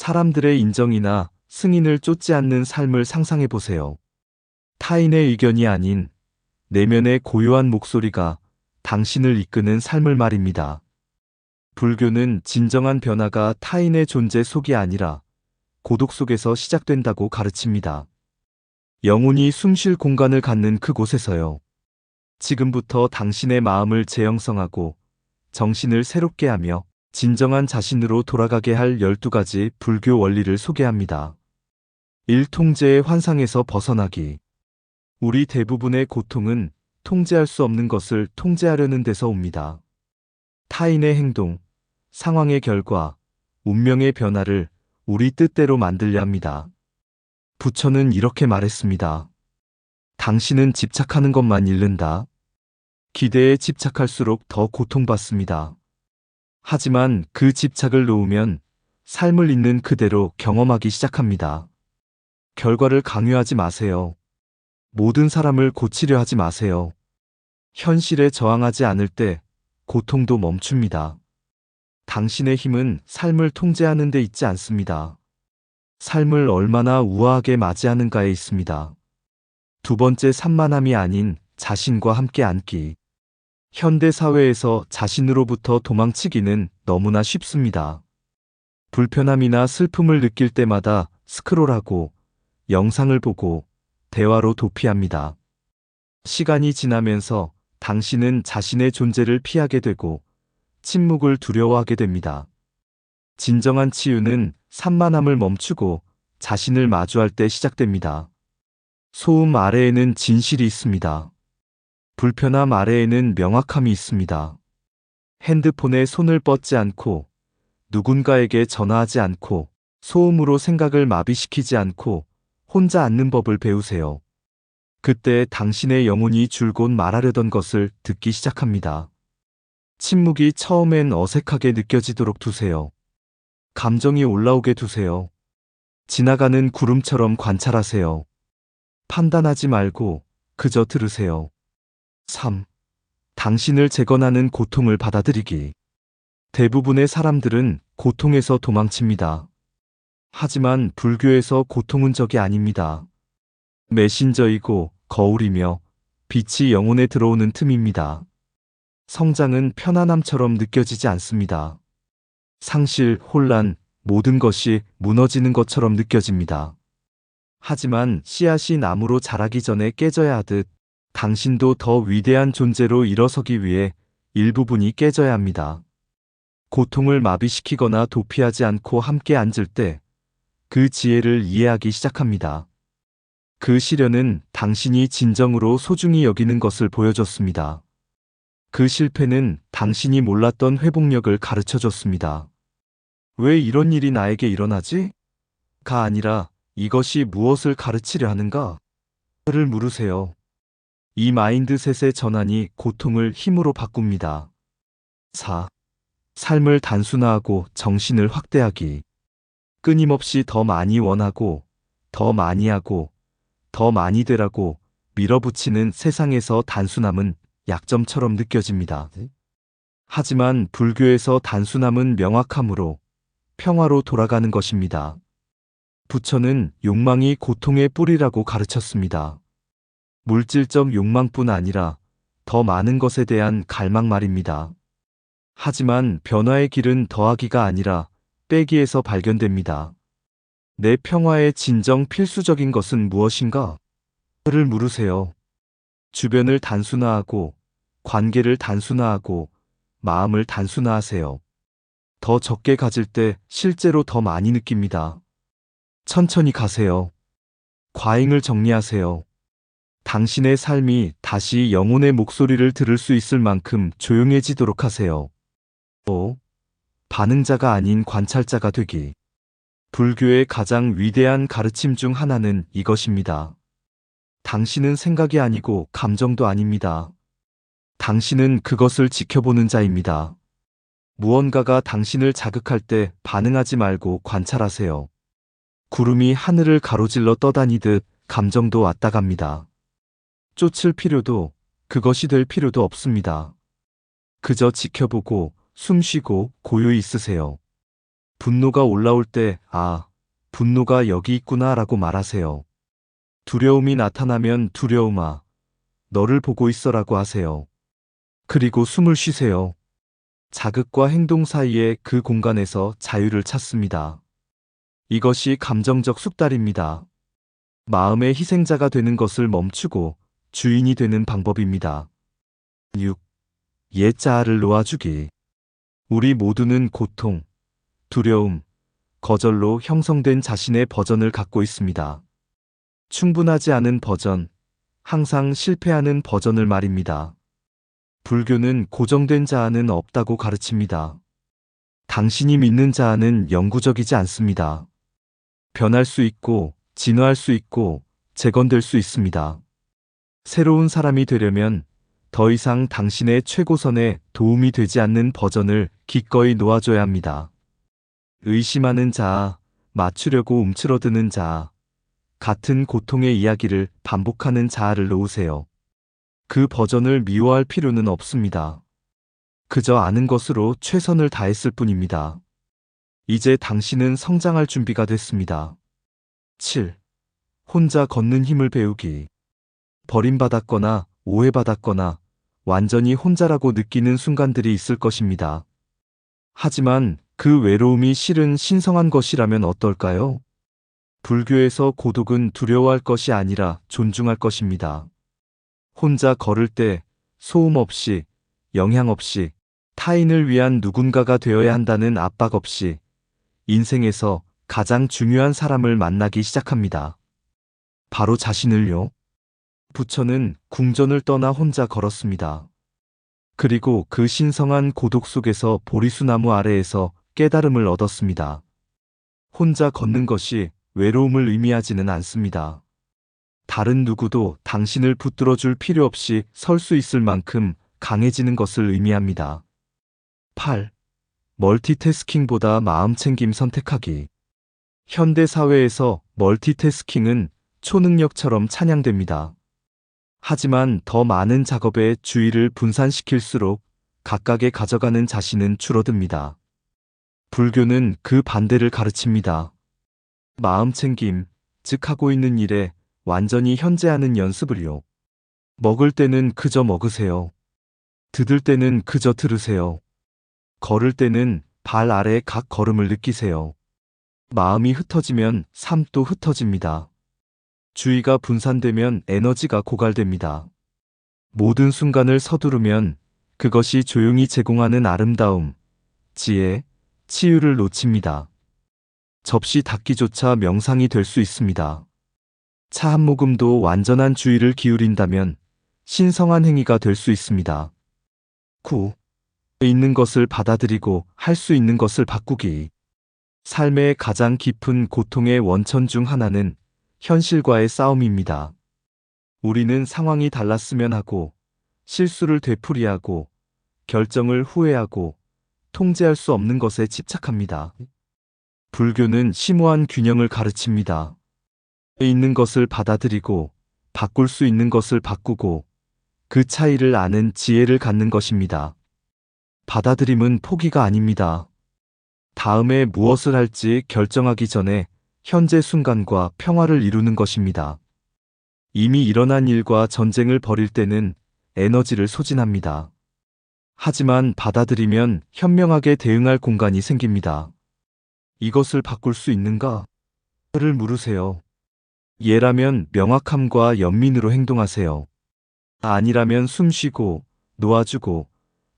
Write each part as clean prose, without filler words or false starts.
사람들의 인정이나 승인을 쫓지 않는 삶을 상상해 보세요. 타인의 의견이 아닌 내면의 고요한 목소리가 당신을 이끄는 삶을 말입니다. 불교는 진정한 변화가 타인의 존재 속이 아니라 고독 속에서 시작된다고 가르칩니다. 영혼이 숨쉴 공간을 갖는 그곳에서요. 지금부터 당신의 마음을 재형성하고 정신을 새롭게 하며 진정한 자신으로 돌아가게 할 12가지 불교 원리를 소개합니다. 1. 통제의 환상에서 벗어나기. 우리 대부분의 고통은 통제할 수 없는 것을 통제하려는 데서 옵니다. 타인의 행동, 상황의 결과, 운명의 변화를 우리 뜻대로 만들려 합니다. 부처는 이렇게 말했습니다. 당신은 집착하는 것만 잃는다. 기대에 집착할수록 더 고통받습니다. 하지만 그 집착을 놓으면 삶을 있는 그대로 경험하기 시작합니다. 결과를 강요하지 마세요. 모든 사람을 고치려 하지 마세요. 현실에 저항하지 않을 때 고통도 멈춥니다. 당신의 힘은 삶을 통제하는 데 있지 않습니다. 삶을 얼마나 우아하게 맞이하는가에 있습니다. 2번째, 산만함이 아닌 자신과 함께 앉기. 현대 사회에서 자신으로부터 도망치기는 너무나 쉽습니다. 불편함이나 슬픔을 느낄 때마다 스크롤하고 영상을 보고 대화로 도피합니다. 시간이 지나면서 당신은 자신의 존재를 피하게 되고 침묵을 두려워하게 됩니다. 진정한 치유는 산만함을 멈추고 자신을 마주할 때 시작됩니다. 소음 아래에는 진실이 있습니다. 불편함 아래에는 명확함이 있습니다. 핸드폰에 손을 뻗지 않고 누군가에게 전화하지 않고 소음으로 생각을 마비시키지 않고 혼자 앉는 법을 배우세요. 그때 당신의 영혼이 줄곧 말하려던 것을 듣기 시작합니다. 침묵이 처음엔 어색하게 느껴지도록 두세요. 감정이 올라오게 두세요. 지나가는 구름처럼 관찰하세요. 판단하지 말고 그저 들으세요. 3. 당신을 재건하는 고통을 받아들이기. 대부분의 사람들은 고통에서 도망칩니다. 하지만 불교에서 고통은 적이 아닙니다. 메신저이고 거울이며 빛이 영혼에 들어오는 틈입니다. 성장은 편안함처럼 느껴지지 않습니다. 상실, 혼란, 모든 것이 무너지는 것처럼 느껴집니다. 하지만 씨앗이 나무로 자라기 전에 깨져야 하듯 당신도 더 위대한 존재로 일어서기 위해 일부분이 깨져야 합니다. 고통을 마비시키거나 도피하지 않고 함께 앉을 때 그 지혜를 이해하기 시작합니다. 그 시련은 당신이 진정으로 소중히 여기는 것을 보여줬습니다. 그 실패는 당신이 몰랐던 회복력을 가르쳐줬습니다. 왜 이런 일이 나에게 일어나지? 가 아니라 이것이 무엇을 가르치려 하는가? 를 물으세요. 이 마인드셋의 전환이 고통을 힘으로 바꿉니다. 4. 삶을 단순화하고 정신을 확대하기. 끊임없이 더 많이 원하고, 더 많이 하고, 더 많이 되라고 밀어붙이는 세상에서 단순함은 약점처럼 느껴집니다. 하지만 불교에서 단순함은 명확함으로 평화로 돌아가는 것입니다. 부처는 욕망이 고통의 뿌리라고 가르쳤습니다. 물질적 욕망뿐 아니라 더 많은 것에 대한 갈망 말입니다. 하지만 변화의 길은 더하기가 아니라 빼기에서 발견됩니다. 내 평화의 진정 필수적인 것은 무엇인가? 를 물으세요. 주변을 단순화하고, 관계를 단순화하고, 마음을 단순화하세요. 더 적게 가질 때 실제로 더 많이 느낍니다. 천천히 가세요. 과잉을 정리하세요. 당신의 삶이 다시 영혼의 목소리를 들을 수 있을 만큼 조용해지도록 하세요. 5. 반응자가 아닌 관찰자가 되기. 불교의 가장 위대한 가르침 중 하나는 이것입니다. 당신은 생각이 아니고 감정도 아닙니다. 당신은 그것을 지켜보는 자입니다. 무언가가 당신을 자극할 때 반응하지 말고 관찰하세요. 구름이 하늘을 가로질러 떠다니듯 감정도 왔다 갑니다. 쫓을 필요도, 그것이 될 필요도 없습니다. 그저 지켜보고 숨쉬고 고요히 있으세요. 분노가 올라올 때, 분노가 여기 있구나 라고 말하세요. 두려움이 나타나면 두려움아, 너를 보고 있어라고 하세요. 그리고 숨을 쉬세요. 자극과 행동 사이의 그 공간에서 자유를 찾습니다. 이것이 감정적 숙달입니다. 마음의 희생자가 되는 것을 멈추고 주인이 되는 방법입니다. 6. 옛 자아를 놓아주기. 우리 모두는 고통, 두려움, 거절로 형성된 자신의 버전을 갖고 있습니다. 충분하지 않은 버전, 항상 실패하는 버전을 말입니다. 불교는 고정된 자아는 없다고 가르칩니다. 당신이 믿는 자아는 영구적이지 않습니다. 변할 수 있고, 진화할 수 있고, 재건될 수 있습니다. 새로운 사람이 되려면 더 이상 당신의 최고선에 도움이 되지 않는 버전을 기꺼이 놓아줘야 합니다. 의심하는 자아, 맞추려고 움츠러드는 자아, 같은 고통의 이야기를 반복하는 자아를 놓으세요. 그 버전을 미워할 필요는 없습니다. 그저 아는 것으로 최선을 다했을 뿐입니다. 이제 당신은 성장할 준비가 됐습니다. 7. 혼자 걷는 힘을 배우기. 버림받았거나 오해받았거나 완전히 혼자라고 느끼는 순간들이 있을 것입니다. 하지만 그 외로움이 실은 신성한 것이라면 어떨까요? 불교에서 고독은 두려워할 것이 아니라 존중할 것입니다. 혼자 걸을 때 소음 없이, 영향 없이, 타인을 위한 누군가가 되어야 한다는 압박 없이 인생에서 가장 중요한 사람을 만나기 시작합니다. 바로 자신을요. 부처는 궁전을 떠나 혼자 걸었습니다. 그리고 그 신성한 고독 속에서 보리수나무 아래에서 깨달음을 얻었습니다. 혼자 걷는 것이 외로움을 의미하지는 않습니다. 다른 누구도 당신을 붙들어 줄 필요 없이 설 수 있을 만큼 강해지는 것을 의미합니다. 8. 멀티태스킹보다 마음챙김 선택하기. 현대 사회에서 멀티태스킹은 초능력처럼 찬양됩니다. 하지만 더 많은 작업에 주의를 분산시킬수록 각각의 가져가는 자신은 줄어듭니다. 불교는 그 반대를 가르칩니다. 마음챙김, 즉 하고 있는 일에 완전히 현재하는 연습을요. 먹을 때는 그저 먹으세요. 들을 때는 그저 들으세요. 걸을 때는 발 아래 각 걸음을 느끼세요. 마음이 흩어지면 삶도 흩어집니다. 주의가 분산되면 에너지가 고갈됩니다. 모든 순간을 서두르면 그것이 조용히 제공하는 아름다움, 지혜, 치유를 놓칩니다. 접시 닦기조차 명상이 될 수 있습니다. 차 한 모금도 완전한 주의를 기울인다면 신성한 행위가 될 수 있습니다. 9. 있는 것을 받아들이고 할 수 있는 것을 바꾸기. 삶의 가장 깊은 고통의 원천 중 하나는 현실과의 싸움입니다. 우리는 상황이 달랐으면 하고, 실수를 되풀이하고, 결정을 후회하고, 통제할 수 없는 것에 집착합니다. 불교는 심오한 균형을 가르칩니다. 있는 것을 받아들이고, 바꿀 수 있는 것을 바꾸고, 그 차이를 아는 지혜를 갖는 것입니다. 받아들임은 포기가 아닙니다. 다음에 무엇을 할지 결정하기 전에 현재 순간과 평화를 이루는 것입니다. 이미 일어난 일과 전쟁을 벌일 때는 에너지를 소진합니다. 하지만 받아들이면 현명하게 대응할 공간이 생깁니다. 이것을 바꿀 수 있는가? 를 물으세요. 예라면 명확함과 연민으로 행동하세요. 아니라면 숨쉬고, 놓아주고,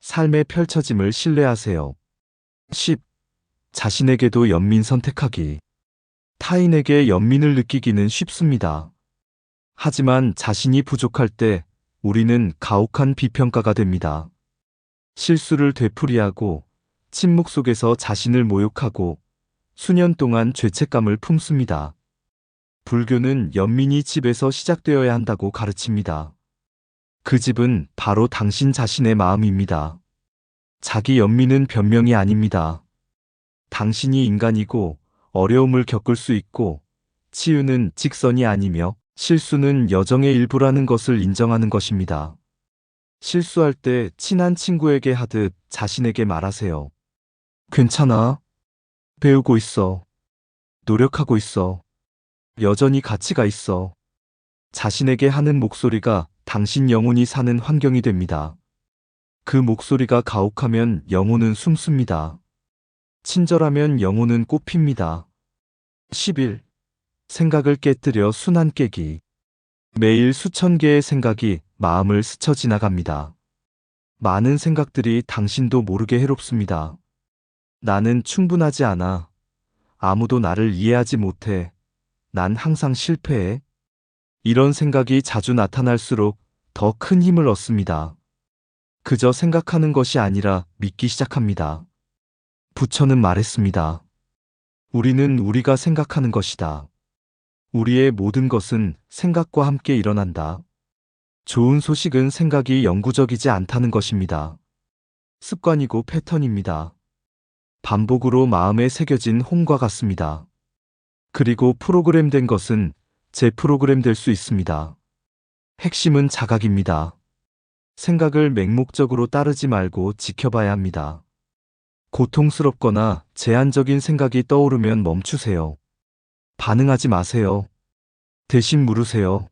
삶의 펼쳐짐을 신뢰하세요. 10. 자신에게도 연민 선택하기. 타인에게 연민을 느끼기는 쉽습니다. 하지만 자신이 부족할 때 우리는 가혹한 비평가가 됩니다. 실수를 되풀이하고 침묵 속에서 자신을 모욕하고 수년 동안 죄책감을 품습니다. 불교는 연민이 집에서 시작되어야 한다고 가르칩니다. 그 집은 바로 당신 자신의 마음입니다. 자기 연민은 변명이 아닙니다. 당신이 인간이고 어려움을 겪을 수 있고 치유는 직선이 아니며 실수는 여정의 일부라는 것을 인정하는 것입니다. 실수할 때 친한 친구에게 하듯 자신에게 말하세요. 괜찮아. 배우고 있어. 노력하고 있어. 여전히 가치가 있어. 자신에게 하는 목소리가 당신 영혼이 사는 환경이 됩니다. 그 목소리가 가혹하면 영혼은 숨습니다. 친절하면 영혼은 꽃핍니다. 11. 생각을 깨뜨려 순환 깨기. 매일 수천 개의 생각이 마음을 스쳐 지나갑니다. 많은 생각들이 당신도 모르게 해롭습니다. 나는 충분하지 않아. 아무도 나를 이해하지 못해. 난 항상 실패해. 이런 생각이 자주 나타날수록 더 큰 힘을 얻습니다. 그저 생각하는 것이 아니라 믿기 시작합니다. 부처는 말했습니다. 우리는 우리가 생각하는 것이다. 우리의 모든 것은 생각과 함께 일어난다. 좋은 소식은 생각이 영구적이지 않다는 것입니다. 습관이고 패턴입니다. 반복으로 마음에 새겨진 홍과 같습니다. 그리고 프로그램된 것은 재프로그램 될 수 있습니다. 핵심은 자각입니다. 생각을 맹목적으로 따르지 말고 지켜봐야 합니다. 고통스럽거나 제한적인 생각이 떠오르면 멈추세요. 반응하지 마세요. 대신 물으세요.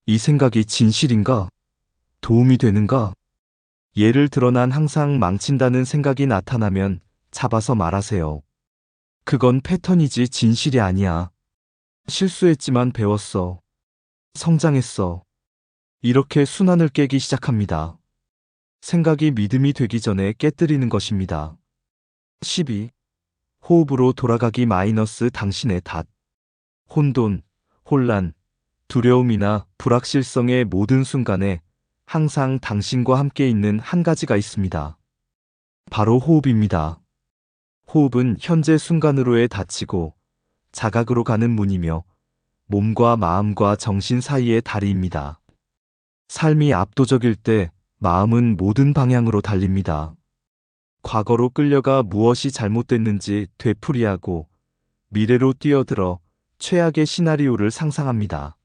이 생각이 진실인가? 도움이 되는가? 예를 들어 난 항상 망친다는 생각이 나타나면 잡아서 말하세요. 그건 패턴이지 진실이 아니야. 실수했지만 배웠어. 성장했어. 이렇게 순환을 깨기 시작합니다. 생각이 믿음이 되기 전에 깨뜨리는 것입니다. 12. 호흡으로 돌아가기 마이너스 당신의 닷. 혼돈, 혼란, 두려움이나 불확실성의 모든 순간에 항상 당신과 함께 있는 한 가지가 있습니다. 바로 호흡입니다. 호흡은 현재 순간으로의 닫히고 자각으로 가는 문이며 몸과 마음과 정신 사이의 다리입니다. 삶이 압도적일 때 마음은 모든 방향으로 달립니다. 과거로 끌려가 무엇이 잘못됐는지 되풀이하고 미래로 뛰어들어 최악의 시나리오를 상상합니다.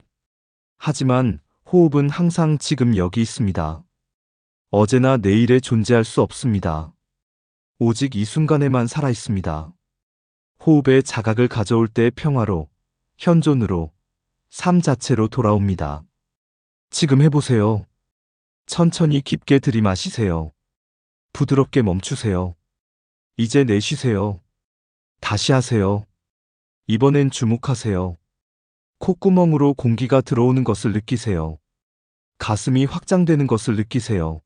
하지만 호흡은 항상 지금 여기 있습니다. 어제나 내일에 존재할 수 없습니다. 오직 이 순간에만 살아 있습니다. 호흡에 자각을 가져올 때 평화로, 현존으로, 삶 자체로 돌아옵니다. 지금 해보세요. 천천히 깊게 들이마시세요. 부드럽게 멈추세요. 이제 내쉬세요. 다시 하세요. 이번엔 주목하세요. 콧구멍으로 공기가 들어오는 것을 느끼세요. 가슴이 확장되는 것을 느끼세요.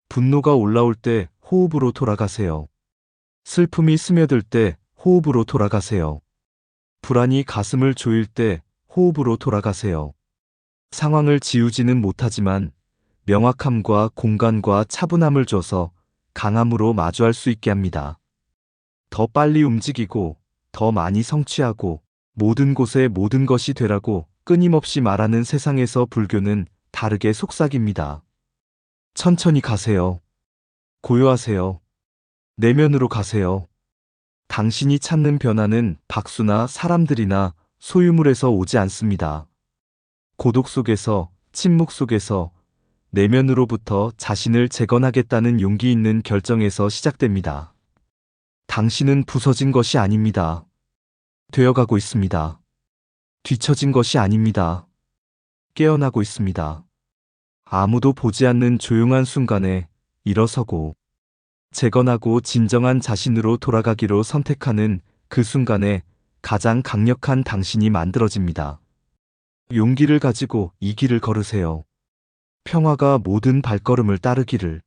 분노가 올라올 때 호흡으로 돌아가세요. 슬픔이 스며들 때 호흡으로 돌아가세요. 불안이 가슴을 조일 때 호흡으로 돌아가세요. 상황을 지우지는 못하지만 명확함과 공간과 차분함을 줘서 강함으로 마주할 수 있게 합니다. 더 빨리 움직이고 더 많이 성취하고 모든 곳에 모든 것이 되라고 끊임없이 말하는 세상에서 불교는 다르게 속삭입니다. 천천히 가세요. 고요하세요. 내면으로 가세요. 당신이 찾는 변화는 박수나 사람들이나 소유물에서 오지 않습니다. 고독 속에서, 침묵 속에서, 내면으로부터 자신을 재건하겠다는 용기 있는 결정에서 시작됩니다. 당신은 부서진 것이 아닙니다. 되어가고 있습니다. 뒤처진 것이 아닙니다. 깨어나고 있습니다. 아무도 보지 않는 조용한 순간에 일어서고 재건하고 진정한 자신으로 돌아가기로 선택하는 그 순간에 가장 강력한 당신이 만들어집니다. 용기를 가지고 이 길을 걸으세요. 평화가 모든 발걸음을 따르기를.